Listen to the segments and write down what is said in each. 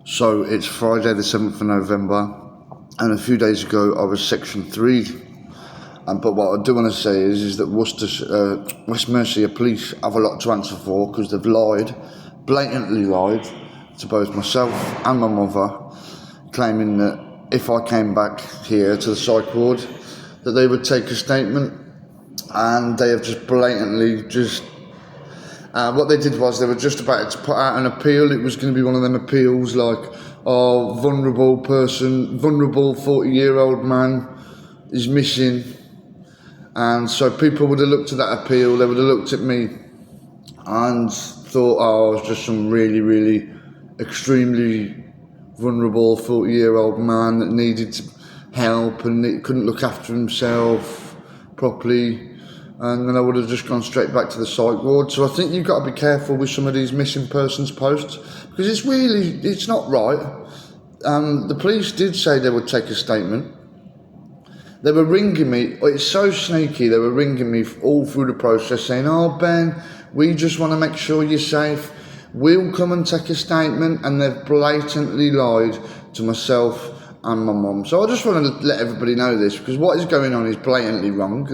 So it's Friday the 7th of November, and a few days ago I was Section 3. But what I do want to say is that West Mercia police have a lot to answer for, because they've lied, blatantly lied, to both myself and my mother, claiming that if I came back here to the psych ward, that they would take a statement, and they have just blatantly what they did was they were just about to put out an appeal. It was going to be one of them appeals like, vulnerable 40-year-old man is missing. And so people would have looked at that appeal, they would have looked at me and thought, I was just some really, really extremely vulnerable 40-year-old man that needed help and couldn't look after himself properly. And then I would have just gone straight back to the psych ward. So I think you've got to be careful with some of these missing persons posts, because it's not right. The police did say they would take a statement. They were ringing me, it's so sneaky, they were ringing me all through the process saying, Ben, we just want to make sure you're safe. We'll come and take a statement. And they've blatantly lied to myself and my mum. So I just want to let everybody know this, because what is going on is blatantly wrong.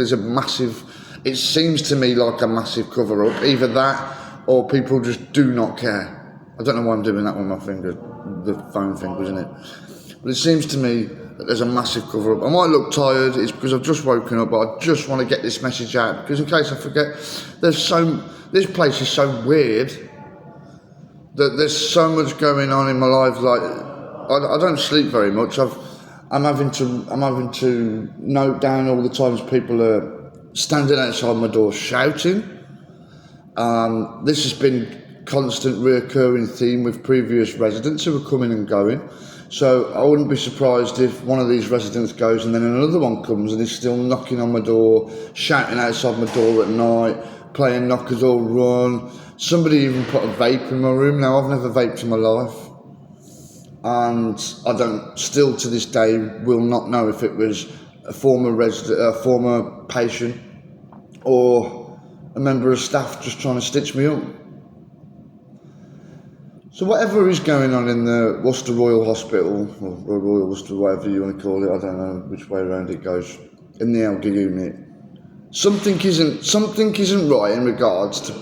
It seems to me like a massive cover-up, either that or people just do not care. I don't know why I'm doing that with my finger, the phone thing, wasn't it? But it seems to me that there's a massive cover-up. I might look tired, it's because I've just woken up, but I just want to get this message out, because in case I forget, this place is so weird that there's so much going on in my life. Like, I don't sleep very much. I'm having to note down all the times people are standing outside my door shouting. This has been constant reoccurring theme with previous residents who are coming and going. So I wouldn't be surprised if one of these residents goes and then another one comes and is still knocking on my door, shouting outside my door at night, playing knock us all run. Somebody even put a vape in my room. Now, I've never vaped in my life, and I still to this day will not know if it was a former patient or a member of staff just trying to stitch me up. So whatever is going on in the Worcester Royal Hospital, or Royal Worcester, whatever you want to call it, I don't know which way around it goes, in the elder unit, something isn't right in regards to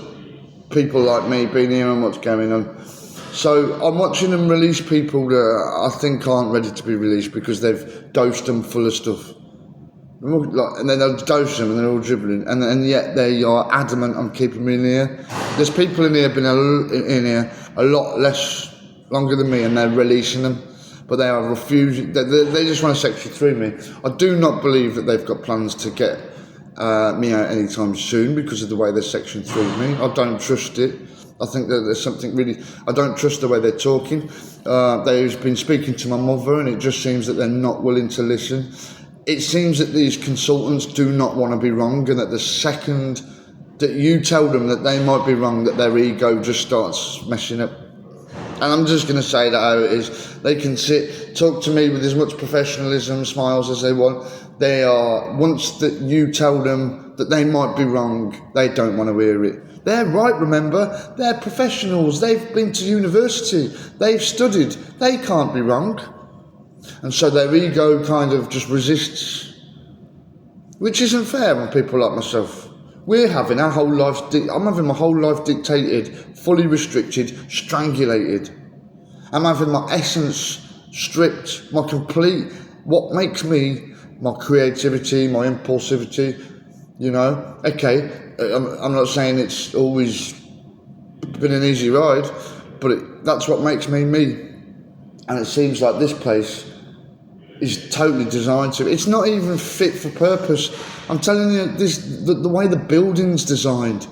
people like me being here and what's going on. So I'm watching them release people that I think aren't ready to be released because they've dosed them full of stuff. And then they'll dose them and they're all dribbling, and yet they are adamant on keeping me in here. There's people in here been in here a lot less longer than me, and they're releasing them, but they are refusing. They just want to Section 3 me. I do not believe that they've got plans to get me out anytime soon because of the way they're Section 3 me. I don't trust it. I think that there's something really... I don't trust the way they're talking. They've been speaking to my mother, and it just seems that they're not willing to listen. It seems that these consultants do not want to be wrong, and that the second that you tell them that they might be wrong, that their ego just starts messing up. And I'm just going to say that how it is. They can talk to me with as much professionalism, smiles as they want. Once that you tell them that they might be wrong, they don't want to hear it. They're right, remember? They're professionals. They've been to university. They've studied. They can't be wrong. And so their ego kind of just resists, which isn't fair on people like myself. I'm having my whole life dictated, fully restricted, strangulated. I'm having my essence stripped, what makes me, my creativity, my impulsivity, Okay, I'm not saying it's always been an easy ride, but that's what makes me me. And it seems like this place is totally designed to... It's not even fit for purpose. I'm telling you, the way the building's designed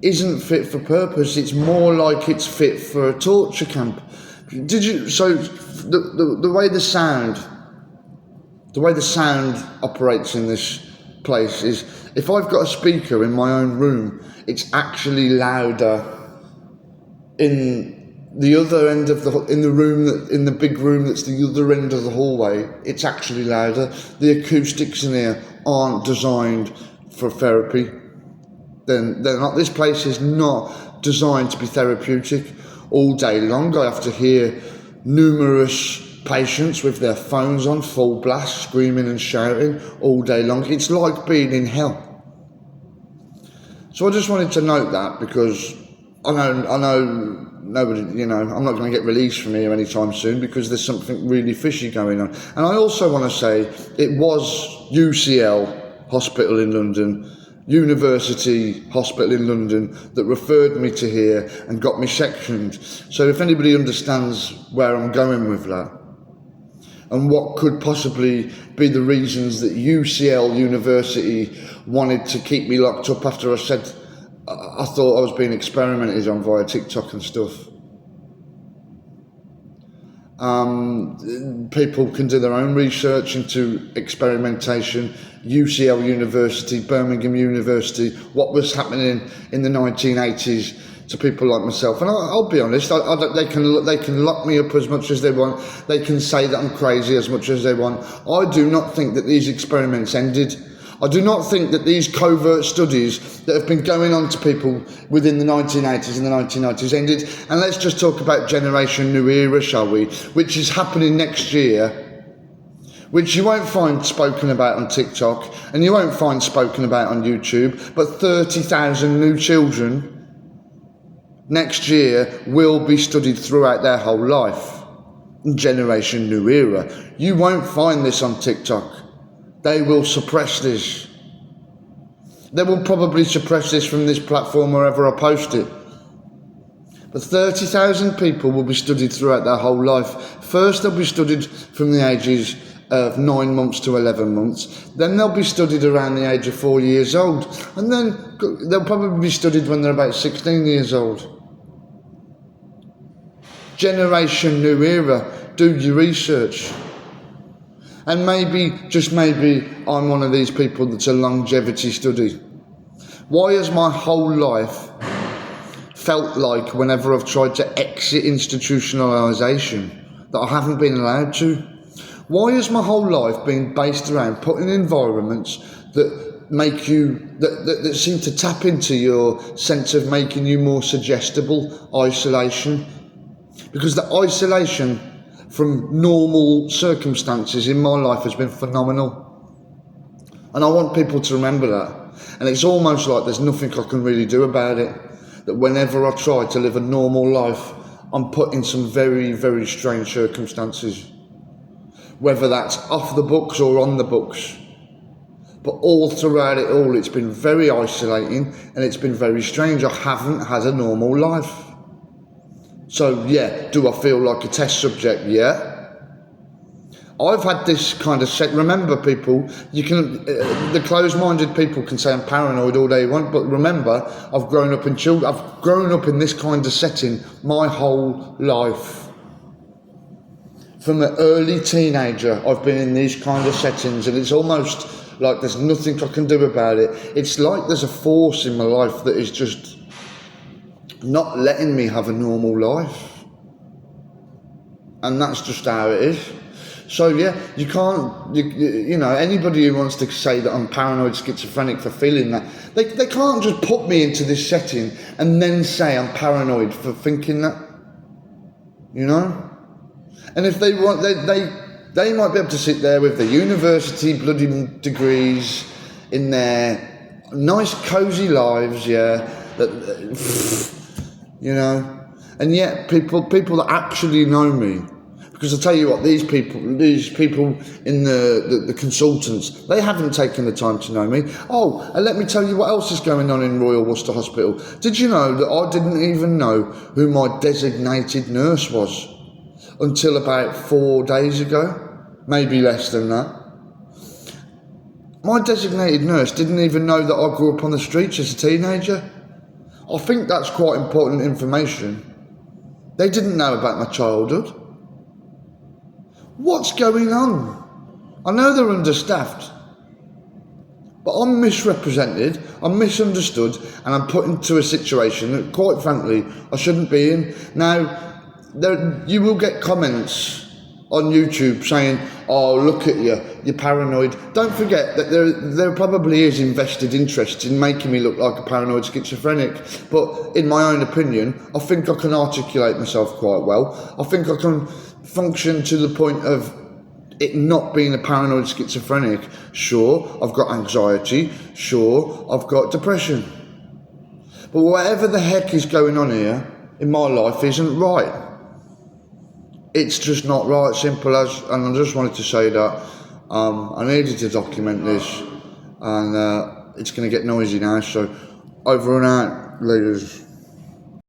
isn't fit for purpose. It's more like it's fit for a torture camp. So the way the sound operates in this place is, if I've got a speaker in my own room, it's actually louder in the other end of in the big room that's the other end of the hallway. It's actually louder. The acoustics in here aren't designed for therapy. They're not. This place is not designed to be therapeutic. All day long I have to hear numerous patients with their phones on full blast, screaming and shouting all day long. It's like being in hell. So I just wanted to note that, because I know nobody, I'm not going to get released from here anytime soon, because there's something really fishy going on. And I also want to say it was UCL Hospital in London, University Hospital in London, that referred me to here and got me sectioned. So if anybody understands where I'm going with that, and what could possibly be the reasons that UCL University wanted to keep me locked up after I said I thought I was being experimented on via TikTok and stuff. People can do their own research into experimentation. UCL University, Birmingham University, what was happening in the 1980s to people like myself. And I'll be honest, they can lock me up as much as they want. They can say that I'm crazy as much as they want. I do not think that these experiments ended. I do not think that these covert studies that have been going on to people within the 1980s and the 1990s ended. And let's just talk about Generation New Era, shall we? Which is happening next year, which you won't find spoken about on TikTok and you won't find spoken about on YouTube, but 30,000 new children next year will be studied throughout their whole life. Generation New Era. You won't find this on TikTok. They will suppress this. They will probably suppress this from this platform wherever I post it. But 30,000 people will be studied throughout their whole life. First, they'll be studied from the ages of 9 months to 11 months. Then they'll be studied around the age of 4 years old. And then they'll probably be studied when they're about 16 years old. Generation New Era. Do your research. And maybe, just maybe, I'm one of these people that's a longevity study. Why has my whole life felt like, whenever I've tried to exit institutionalisation, that I haven't been allowed to? Why has my whole life been based around putting environments that make you, that seem to tap into your sense of making you more suggestible? Isolation. Because the isolation from normal circumstances in my life has been phenomenal. And I want people to remember that. And it's almost like there's nothing I can really do about it. That whenever I try to live a normal life, I'm put in some very, very strange circumstances. Whether that's off the books or on the books. But all throughout it all, it's been very isolating and it's been very strange. I haven't had a normal life. So yeah, do I feel like a test subject? Yeah. I've had this kind of set. Remember, people, you can, the closed-minded people can say I'm paranoid all they want, but remember, I've grown up in this kind of setting my whole life. From an early teenager, I've been in these kind of settings, and it's almost like there's nothing I can do about it. It's like there's a force in my life that is just not letting me have a normal life. And that's just how it is. So yeah, you can't, anybody who wants to say that I'm paranoid schizophrenic for feeling that, they can't just put me into this setting and then say I'm paranoid for thinking that, And if they want, they might be able to sit there with their university bloody degrees in their nice cosy lives, and yet people that actually know me, because I tell you what, these people in the consultants, they haven't taken the time to know me. Oh, and let me tell you what else is going on in Royal Worcester Hospital. Did you know that I didn't even know who my designated nurse was until about 4 days ago? Maybe less than that. My designated nurse didn't even know that I grew up on the streets as a teenager. I think that's quite important information. They didn't know about my childhood. What's going on? I know they're understaffed, but I'm misrepresented, I'm misunderstood, and I'm put into a situation that, quite frankly, I shouldn't be in. Now, you will get comments on YouTube saying, "Oh, look at you, you're paranoid." Don't forget that there probably is invested interest in making me look like a paranoid schizophrenic. But in my own opinion, I think I can articulate myself quite well. I think I can function to the point of it not being a paranoid schizophrenic. Sure, I've got anxiety. Sure, I've got depression. But whatever the heck is going on here in my life isn't right. It's just not right, simple as, and I just wanted to say that I needed to document this, and it's going to get noisy now, so over and out, ladies.